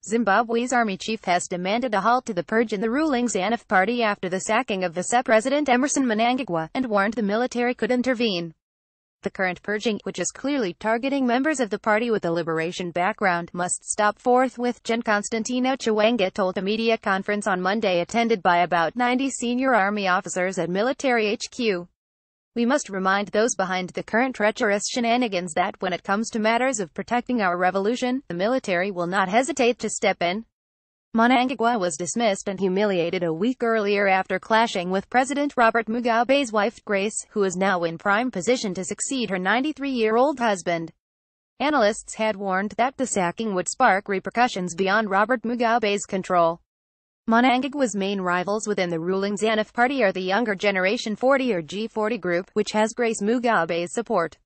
Zimbabwe's army chief has demanded a halt to the purge in the ruling ZanuPF party after the sacking of vicepresident Emmerson Mnangagwa, and warned the military could intervene. The current purging, which is clearly targeting members of the party with a liberation background, must stop forthwith, Gen. Constantino Chiwenga told a media conference on Monday attended by about 90 senior army officers at military HQ. We must remind those behind the current treacherous shenanigans that when it comes to matters of protecting our revolution, the military will not hesitate to step in. Mnangagwa was dismissed and humiliated a week earlier after clashing with President Robert Mugabe's wife, Grace, who is now in prime position to succeed her 93-year-old husband. Analysts had warned that the sacking would spark repercussions beyond Robert Mugabe's control. Mnangagwa's main rivals within the ruling ZanuPF party are the Younger Generation 40 or G40 group, which has Grace Mugabe's support.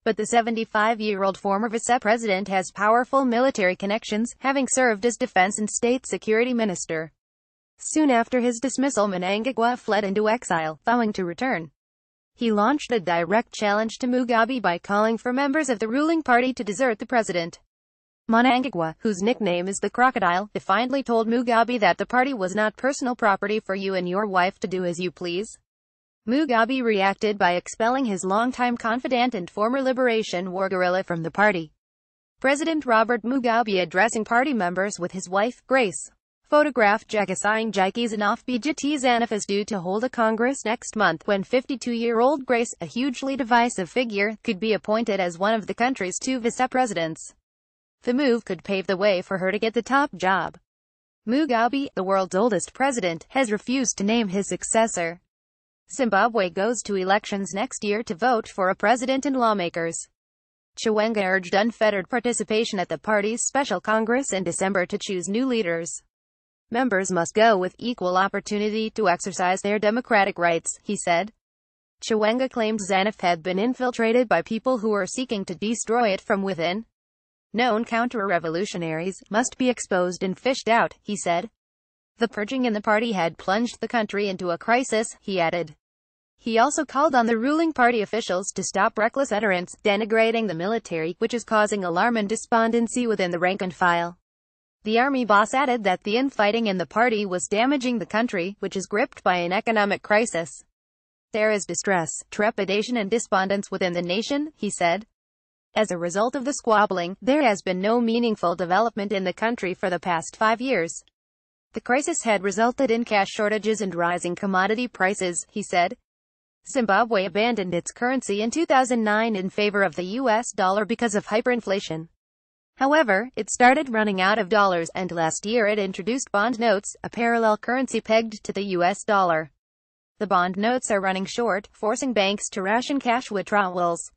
But the 75-year-old former vice-president has powerful military connections, having served as defense and state security minister. Soon after his dismissal, Mnangagwa fled into exile, vowing to return. He launched a direct challenge to Mugabe by calling for members of the ruling party to desert the president. Mnangagwa, whose nickname is the Crocodile, defiantly told Mugabe that the party was not personal property for you and your wife to do as you please. Mugabe reacted by expelling his longtime confidant and former liberation war guerrilla from the party. President Robert Mugabe addressing party members with his wife, Grace. Photograph Jagasayang Jikes and Offbijt ZanuPF is due to hold a congress next month when 52-year-old Grace, a hugely divisive figure, could be appointed as one of the country's two vice-presidents. The move could pave the way for her to get the top job. Mugabe, the world's oldest president, has refused to name his successor. Zimbabwe goes to elections next year to vote for a president and lawmakers. Chiwenga urged unfettered participation at the party's special congress in December to choose new leaders. Members must go with equal opportunity to exercise their democratic rights, he said. Chiwenga claimed ZanuPF had been infiltrated by people who were seeking to destroy it from within. Known counter-revolutionaries must be exposed and fished out, he said. The purging in the party had plunged the country into a crisis, he added. He also called on the ruling party officials to stop reckless utterance, denigrating the military, which is causing alarm and despondency within the rank and file. The army boss added that the infighting in the party was damaging the country, which is gripped by an economic crisis. There is distress, trepidation and despondence within the nation, he said. As a result of the squabbling, there has been no meaningful development in the country for the past 5 years. The crisis had resulted in cash shortages and rising commodity prices, he said. Zimbabwe abandoned its currency in 2009 in favor of the US dollar because of hyperinflation. However, it started running out of dollars, and last year it introduced bond notes, a parallel currency pegged to the US dollar. The bond notes are running short, forcing banks to ration cash withdrawals.